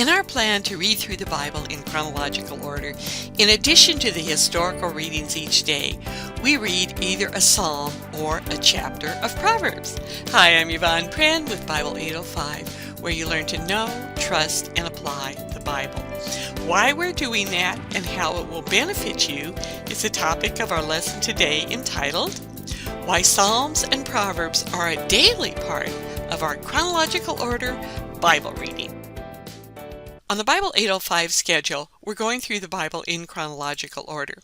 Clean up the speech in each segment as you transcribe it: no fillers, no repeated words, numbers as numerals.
In our plan to read through the Bible in chronological order, in addition to the historical readings each day, we read either a psalm or a chapter of Proverbs. Hi, I'm Yvonne Pren with Bible805, where you learn to know, trust, and apply the Bible. Why we're doing that and how it will benefit you is the topic of our lesson today, entitled, Why Psalms and Proverbs Are a Daily Part of Our Chronological Order Bible Reading. On the Bible805 schedule, we're going through the Bible in chronological order,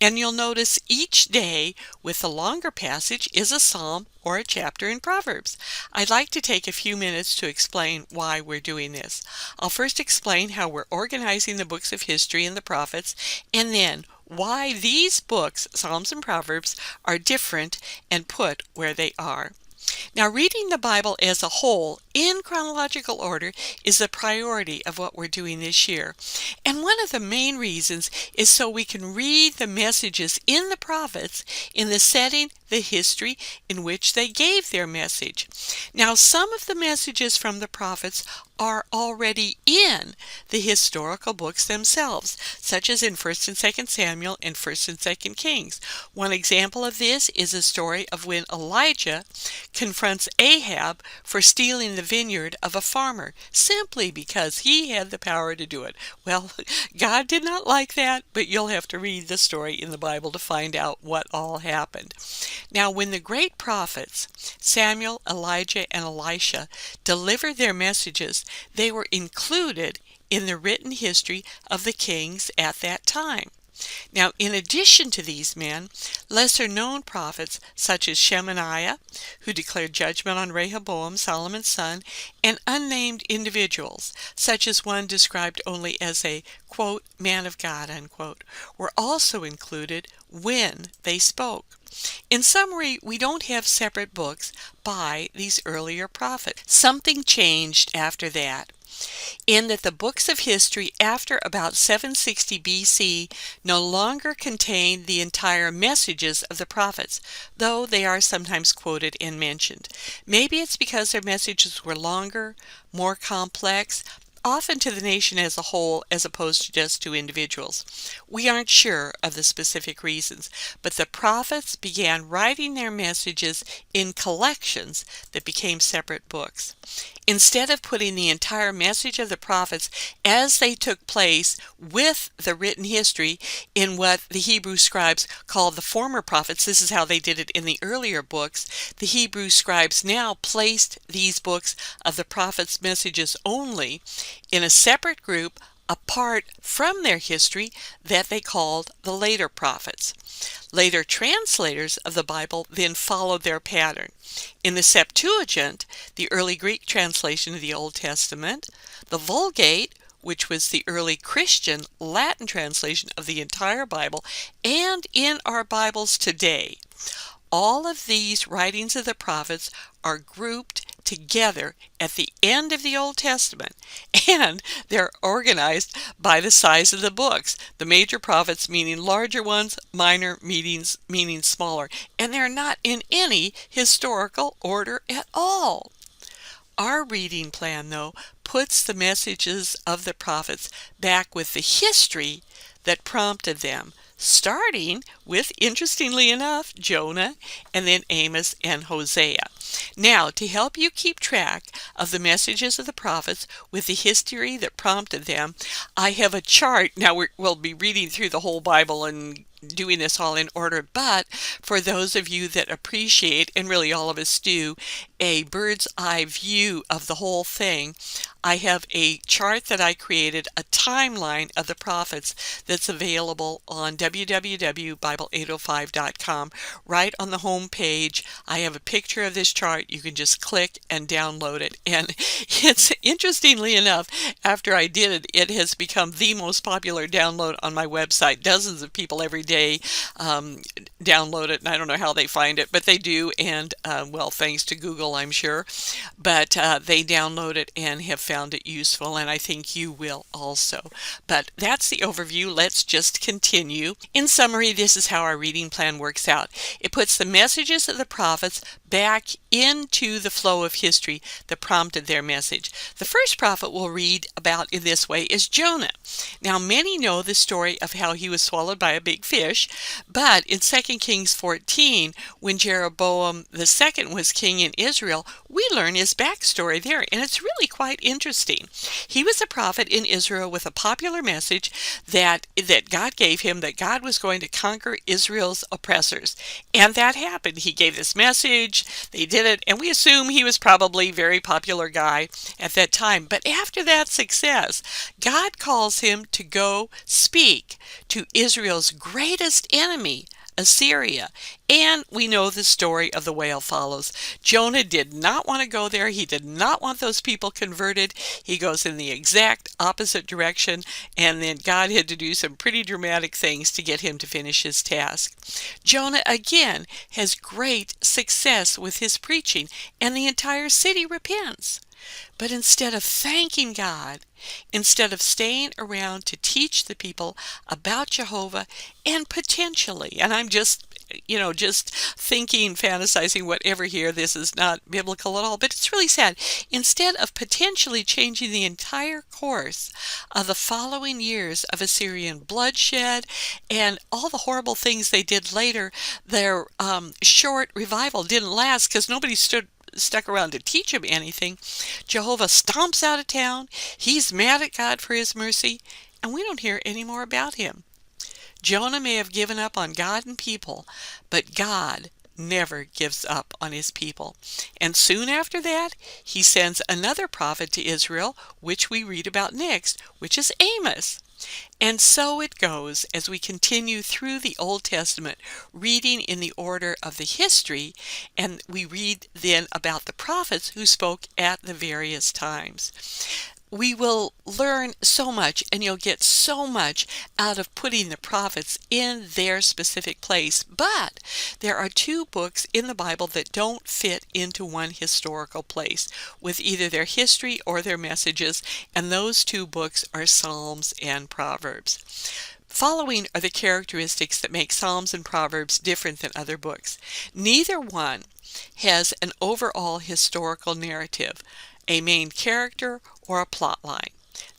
and you'll notice each day with the longer passage is a psalm or a chapter in Proverbs. I'd like to take a few minutes to explain why we're doing this. I'll first explain how we're organizing the books of history and the prophets, and then why these books, Psalms and Proverbs, are different and put where they are. Now, reading the Bible as a whole in chronological order is the priority of what we're doing this year. And one of the main reasons is so we can read the messages in the prophets in the setting, the history in which they gave their message. Now, some of the messages from the prophets are already in the historical books themselves, such as in 1st and 2nd Samuel and 1st and 2nd Kings. One example of this is a story of when Elijah confronts Ahab for stealing the vineyard of a farmer simply because he had the power to do it. Well, God did not like that, but you'll have to read the story in the Bible to find out what all happened. Now, when the great prophets, Samuel, Elijah, and Elisha, delivered their messages, they were included in the written history of the kings at that time. Now, in addition to these men, lesser-known prophets such as Shemaiah, who declared judgment on Rehoboam, Solomon's son, and unnamed individuals, such as one described only as a, quote, man of God, unquote, were also included when they spoke. In summary, we don't have separate books by these earlier prophets. Something changed after that, in that the books of history after about 760 BC no longer contain the entire messages of the prophets, though they are sometimes quoted and mentioned. Maybe it's because their messages were longer, more complex, often to the nation as a whole as opposed to just to individuals. We aren't sure of the specific reasons, but the prophets began writing their messages in collections that became separate books. Instead of putting the entire message of the prophets as they took place with the written history in what the Hebrew scribes called the former prophets, this is how they did it in the earlier books, the Hebrew scribes now placed these books of the prophets' messages only in a separate group apart from their history that they called the later prophets. Later translators of the Bible then followed their pattern. In the Septuagint, the early Greek translation of the Old Testament, the Vulgate, which was the early Christian Latin translation of the entire Bible, and in our Bibles today, all of these writings of the prophets are grouped together at the end of the Old Testament, and they're organized by the size of the books. The major prophets meaning larger ones, minor meaning smaller, and they're not in any historical order at all. Our reading plan, though, puts the messages of the prophets back with the history that prompted them, starting with, interestingly enough, Jonah, and then Amos and Hosea. Now, to help you keep track of the messages of the prophets with the history that prompted them, I have a chart. Now, we'll be reading through the whole Bible and doing this all in order, but for those of you that appreciate, and really all of us do, a bird's eye view of the whole thing, I have a chart that I created, a timeline of the prophets that's available on www.bible805.com. Right on the home page, I have a picture of this chart. You can just click and download it. And it's, interestingly enough, after I did it, it has become the most popular download on my website. Dozens of people every day download it, and I don't know how they find it, but they do. And well, thanks to Google Bible, I'm sure, but they download it and have found it useful, and I think you will also. But that's the overview. Let's just continue. In summary, this is how our reading plan works out. It puts the messages of the prophets back into the flow of history that prompted their message. The first prophet we'll read about in this way is Jonah. Now, many know the story of how he was swallowed by a big fish, but in 2 Kings 14, when Jeroboam II was king in Israel, we learn his backstory there, and it's really quite interesting. He was a prophet in Israel with a popular message that God gave him, that God was going to conquer Israel's oppressors. And that happened. He gave this message, they did it, and we assume he was probably a very popular guy at that time. But after that success, God calls him to go speak to Israel's greatest enemy, Assyria. And we know the story of the whale follows. Jonah did not want to go there. He did not want those people converted. He goes in the exact opposite direction, and then God had to do some pretty dramatic things to get him to finish his task. Jonah again has great success with his preaching, and the entire city repents. But instead of thanking God, instead of staying around to teach the people about Jehovah and potentially, and I'm just thinking, fantasizing, whatever here, this is not biblical at all, but it's really sad. Instead of potentially changing the entire course of the following years of Assyrian bloodshed and all the horrible things they did later, their short revival didn't last because nobody stuck around to teach him anything. Jehovah stomps out of town. He's mad at God for his mercy, and we don't hear any more about him. Jonah may have given up on God and people, but God never gives up on his people. And soon after that, he sends another prophet to Israel, which we read about next, which is Amos. And so it goes as we continue through the Old Testament, reading in the order of the history, and we read then about the prophets who spoke at the various times. We will learn so much, and you'll get so much out of putting the prophets in their specific place. But there are two books in the Bible that don't fit into one historical place with either their history or their messages, and those two books are Psalms and Proverbs. Following are the characteristics that make Psalms and Proverbs different than other books. Neither one has an overall historical narrative, a main character, or a plot line.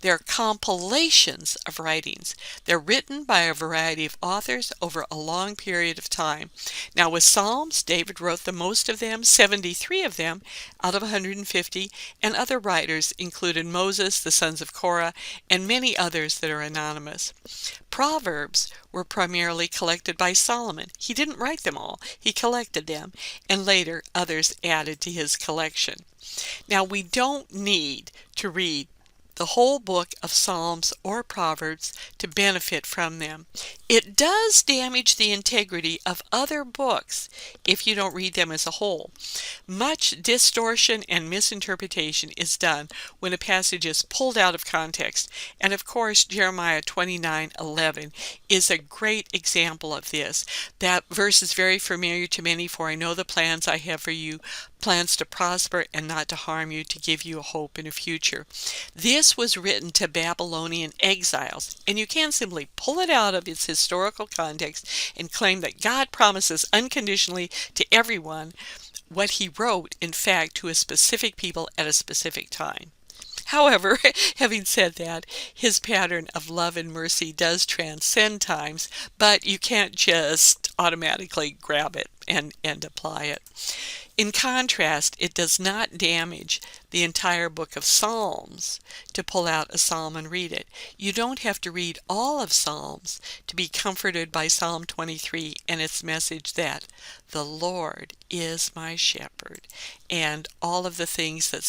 They're compilations of writings. They're written by a variety of authors over a long period of time. Now with Psalms, David wrote the most of them, 73 of them out of 150, and other writers included Moses, the sons of Korah, and many others that are anonymous. Proverbs were primarily collected by Solomon. He didn't write them all. He collected them, and later others added to his collection. Now we don't need to read the whole book of Psalms or Proverbs to benefit from them. It does damage the integrity of other books if you don't read them as a whole. Much distortion and misinterpretation is done when a passage is pulled out of context. And of course, Jeremiah 29:11 is a great example of this. That verse is very familiar to many, for I know the plans I have for you, plans to prosper and not to harm you, to give you a hope and a future. This was written to Babylonian exiles, and you can't simply pull it out of its historical context and claim that God promises unconditionally to everyone what he wrote, in fact, to a specific people at a specific time. However, having said that, his pattern of love and mercy does transcend times, but you can't just automatically grab it and apply it. In contrast, it does not damage the entire book of Psalms to pull out a psalm and read it. You don't have to read all of Psalms to be comforted by Psalm 23 and its message that the Lord is my shepherd, and all of the things that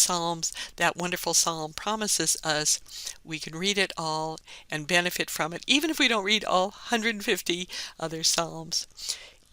that wonderful psalm promises us. We can read it all and benefit from it, even if we don't read all 150 other psalms.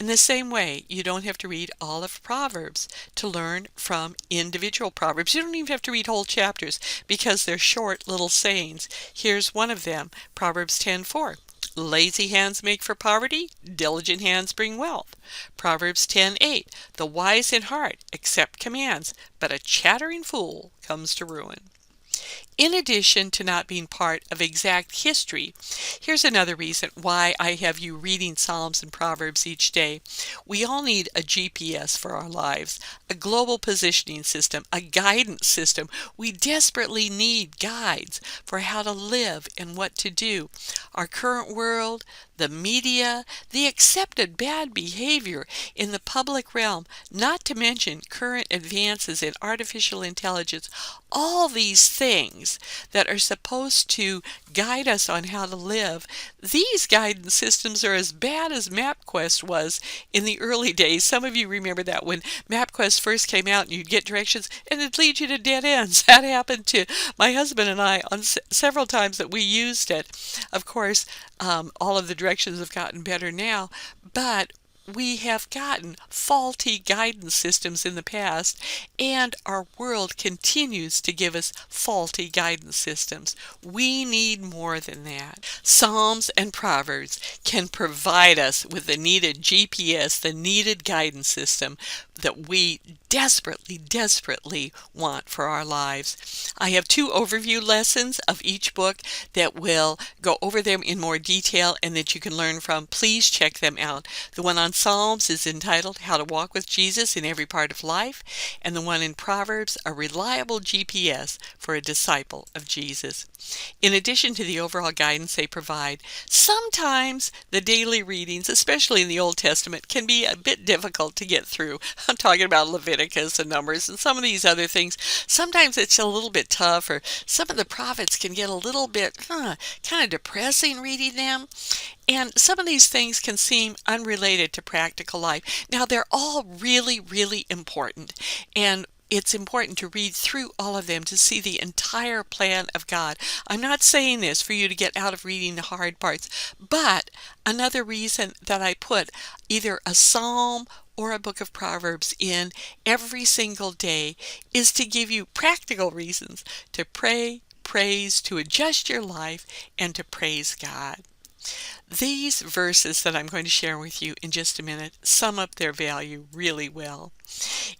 In the same way, you don't have to read all of Proverbs to learn from individual Proverbs. You don't even have to read whole chapters because they're short little sayings. Here's one of them, Proverbs 10:4. Lazy hands make for poverty, diligent hands bring wealth. Proverbs 10:8, the wise in heart accept commands, but a chattering fool comes to ruin. In addition to not being part of exact history, here's another reason why I have you reading Psalms and Proverbs each day. We all need a GPS for our lives, a global positioning system, a guidance system. We desperately need guides for how to live and what to do. Our current world, the media, the accepted bad behavior in the public realm, not to mention current advances in artificial intelligence, all these things that are supposed to guide us on how to live, these guidance systems are as bad as MapQuest was in the early days. Some of you remember that when MapQuest first came out and you'd get directions and it'd lead you to dead ends. That happened to my husband and I on several times that we used it. Of course, all of the directions have gotten better now, but we have gotten faulty guidance systems in the past, and our world continues to give us faulty guidance systems. We need more than that. Psalms and Proverbs can provide us with the needed GPS, the needed guidance system that we desperately want for our lives. I have 2 overview lessons of each book that will go over them in more detail and that you can learn from. Please check them out. The one on Psalms is entitled How to Walk with Jesus in Every Part of Life, and the one in Proverbs, A Reliable GPS for a Disciple of Jesus. In addition to the overall guidance they provide, sometimes the daily readings, especially in the Old Testament, can be a bit difficult to get through. I'm talking about Leviticus and Numbers and some of these other things. Sometimes it's a little bit tough, or some of the prophets can get a little bit kind of depressing reading them. And some of these things can seem unrelated to practical life. Now, they're all really important. And it's important to read through all of them to see the entire plan of God. I'm not saying this for you to get out of reading the hard parts, but another reason that I put either a psalm or a book of Proverbs in every single day is to give you practical reasons to pray, praise, to adjust your life, and to praise God. These verses that I'm going to share with you in just a minute sum up their value really well.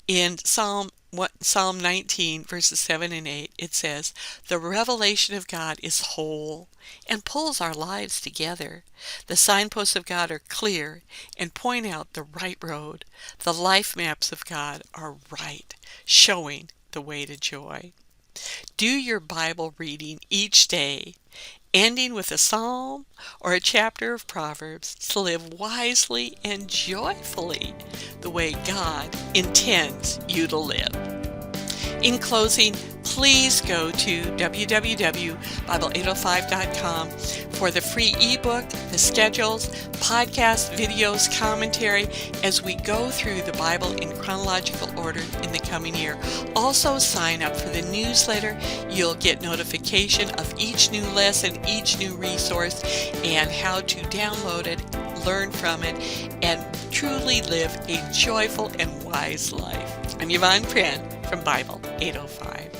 In Psalm 19, verses 7 and 8, it says, "The revelation of God is whole and pulls our lives together. The signposts of God are clear and point out the right road. The life maps of God are right, showing the way to joy." Do your Bible reading each day, ending with a psalm or a chapter of Proverbs, to live wisely and joyfully the way God intends you to live. In closing, please go to www.Bible805.com for the free ebook, the schedules, podcasts, videos, commentary as we go through the Bible in chronological order in the coming year. Also, sign up for the newsletter. You'll get notification of each new lesson, each new resource, and how to download it, learn from it, and truly live a joyful and wise life. I'm Yvonne Prin from Bible 805.